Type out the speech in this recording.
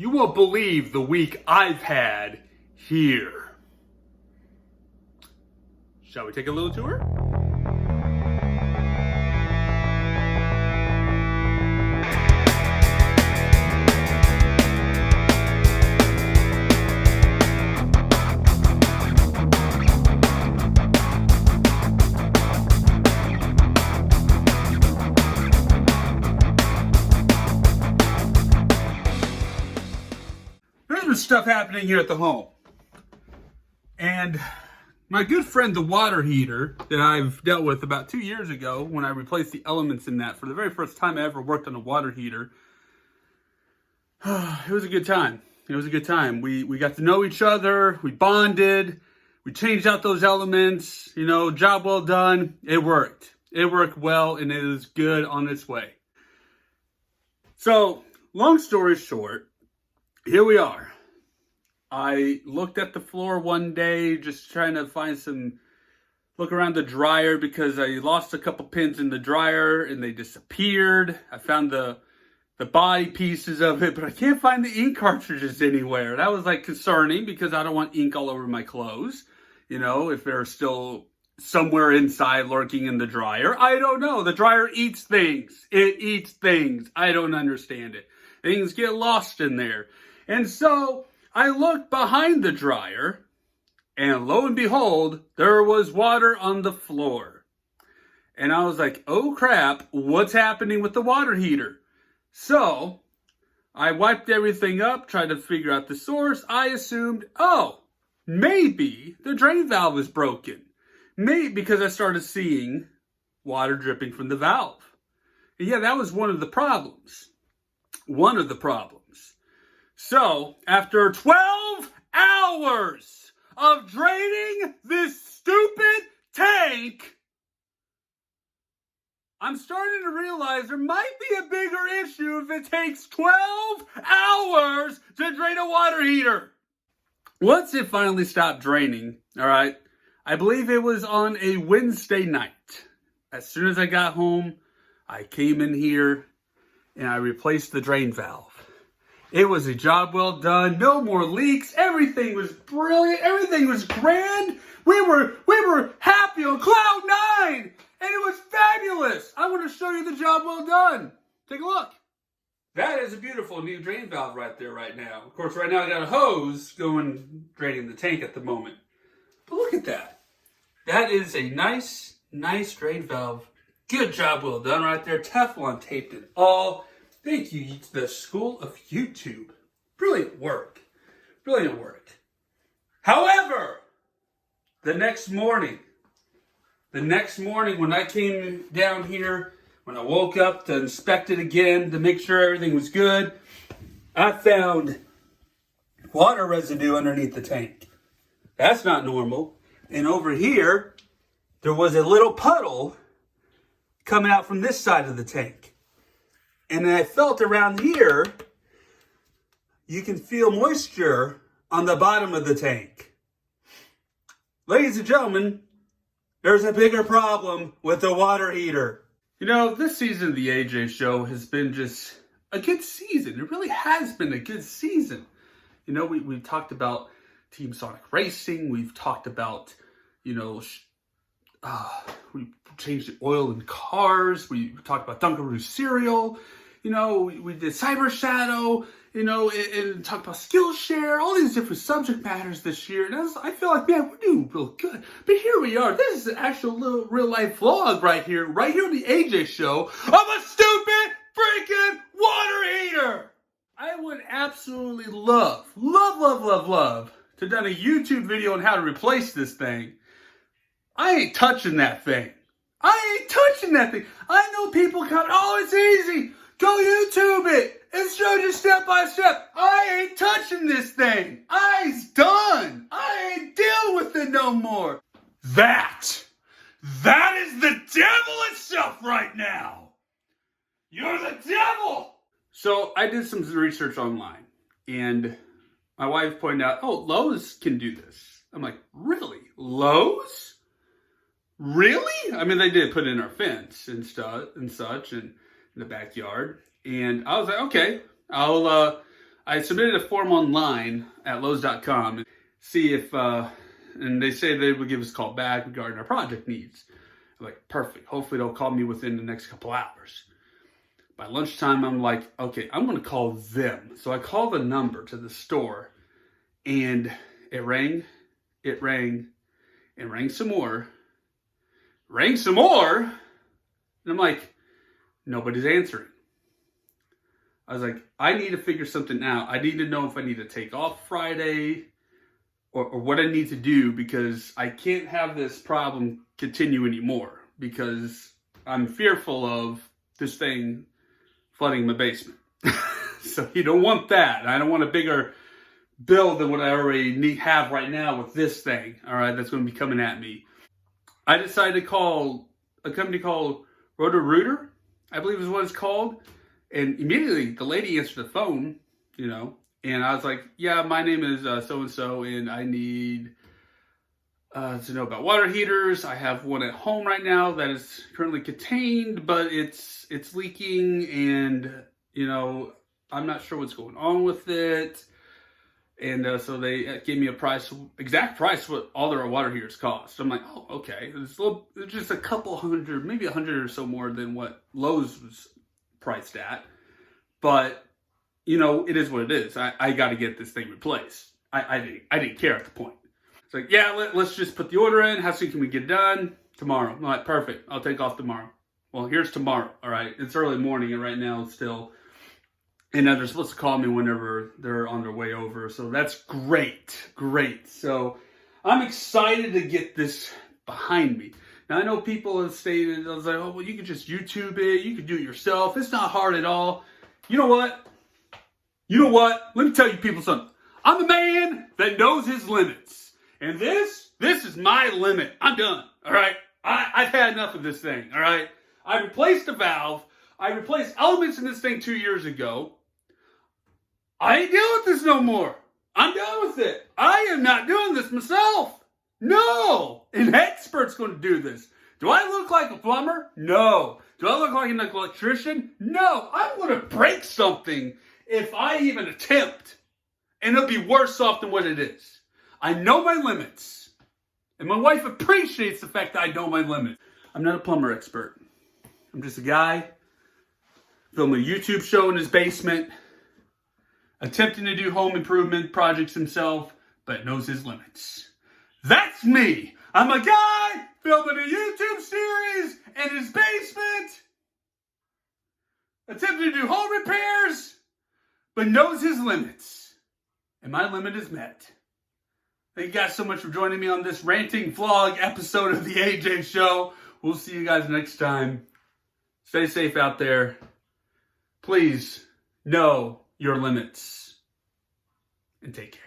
You won't believe the week I've had here. Shall we take a little tour? There's stuff happening here at the home. And my good friend, the water heater that I've dealt with about 2 years ago when I replaced the elements in that for the very first time I ever worked on a water heater. It was a good time. It was a good time. We got to know each other. We bonded. We changed out those elements. You know, job well done. It worked. It worked well, and it is good on its way. So, long story short, here we are. I looked at the floor one day, just trying to look around the dryer because I lost a couple pins in the dryer and they disappeared. I found the body pieces of it, but I can't find the ink cartridges anywhere. That was concerning because I don't want ink all over my clothes. You know, if they're still somewhere inside lurking in the dryer. I don't know. The dryer eats things. It eats things. I don't understand it. Things get lost in there. And so I looked behind the dryer, and lo and behold, there was water on the floor. And I was like, oh crap, what's happening with the water heater? So I wiped everything up, tried to figure out the source. I assumed, oh, maybe the drain valve is broken. Maybe because I started seeing water dripping from the valve. And yeah, that was one of the problems. One of the problems. So, after 12 hours of draining this stupid tank, I'm starting to realize there might be a bigger issue if it takes 12 hours to drain a water heater. Once it finally stopped draining, all right, I believe it was on a Wednesday night. As soon as I got home, I came in here and I replaced the drain valve. It was a job well done. No more leaks. Everything was brilliant. Everything was grand. We were happy on cloud nine, and it was fabulous. I want to show you the job well done. Take a look. That is a beautiful new drain valve right there right now. Of course, right now I got a hose draining the tank at the moment. But look at that. That is a nice drain valve. Good job well done right there. Teflon taped it all. Thank you to the School of YouTube. Brilliant work. Brilliant work. However, the next morning when I came down here, when I woke up to inspect it again to make sure everything was good, I found water residue underneath the tank. That's not normal. And over here, there was a little puddle coming out from this side of the tank. And then I felt around here, you can feel moisture on the bottom of the tank. Ladies and gentlemen, there's a bigger problem with the water heater. You know, this season of the AJ Show has been just a good season. It really has been a good season. You know, we've talked about Team Sonic Racing. We've talked about, we changed the oil in cars. We talked about Dunkaroo cereal. You know, we did Cyber Shadow, and talked about Skillshare, all these different subject matters this year. And I feel like, man, we're doing real good. But here we are. This is an actual little real life vlog right here on the AJ Show of a stupid freaking water heater. I would absolutely love to have done a YouTube video on how to replace this thing. I ain't touching that thing. I know people come, oh, it's easy. Go YouTube it. It shows you step by step. I ain't touching this thing. I's done. I ain't dealing with it no more. That is the devil itself right now. You're the devil. So I did some research online, and my wife pointed out, oh, Lowe's can do this. I'm like, really? Lowe's? Really? I mean, they did put in our fence and stuff and such, and in the backyard. And I was like, okay, I'll I submitted a form online at Lowe's.com, see if, and they say they would give us a call back regarding our project needs. I'm like, perfect. Hopefully they'll call me within the next couple hours. By lunchtime, I'm like, okay, I'm going to call them. So I call the number to the store, and it rang, it rang, it rang some more, and I'm like, nobody's answering. I was like, I need to figure something out. I need to know if I need to take off Friday or what I need to do, because I can't have this problem continue anymore, because I'm fearful of this thing flooding my basement. So you don't want that. I don't want a bigger bill than what I already have right now with this thing, all right, that's going to be coming at me. I decided to call a company called Roto-Rooter, I believe is what it's called. And immediately the lady answered the phone, and I was like, yeah, my name is so-and-so, and I need to know about water heaters. I have one at home right now that is currently contained, but it's leaking, and, I'm not sure what's going on with it. And so they gave me exact price what all their water heaters cost. So I'm like, oh, okay. It's just a couple hundred, maybe $100 or so more than what Lowe's was priced at. But, it is what it is. I got to get this thing replaced. I didn't care at the point. It's like, yeah, let's just put the order in. How soon can we get it done? Tomorrow. I'm like, perfect. I'll take off tomorrow. Well, here's tomorrow. All right. It's early morning, and right now it's still... And they're supposed to call me whenever they're on their way over. So that's great. So I'm excited to get this behind me. Now, I know people have stated, I was like, oh, well, you could just YouTube it. You could do it yourself. It's not hard at all. You know what? Let me tell you people something. I'm a man that knows his limits. And this is my limit. I'm done. All right? I've had enough of this thing. All right? I replaced the valve. I replaced elements in this thing 2 years ago. I ain't dealing with this no more. I'm done with it. I am not doing this myself. No. An expert's going to do this. Do I look like a plumber? No. Do I look like an electrician? No. I'm going to break something if I even attempt. And it'll be worse off than what it is. I know my limits. And my wife appreciates the fact that I know my limits. I'm not a plumber expert. I'm just a guy filming a YouTube show in his basement, attempting to do home improvement projects himself, but knows his limits. That's me. I'm a guy filming a YouTube series in his basement, attempting to do home repairs, but knows his limits. And my limit is met. Thank you guys so much for joining me on this ranting vlog episode of the AJ Show. We'll see you guys next time. Stay safe out there. Please know your limits, and take care.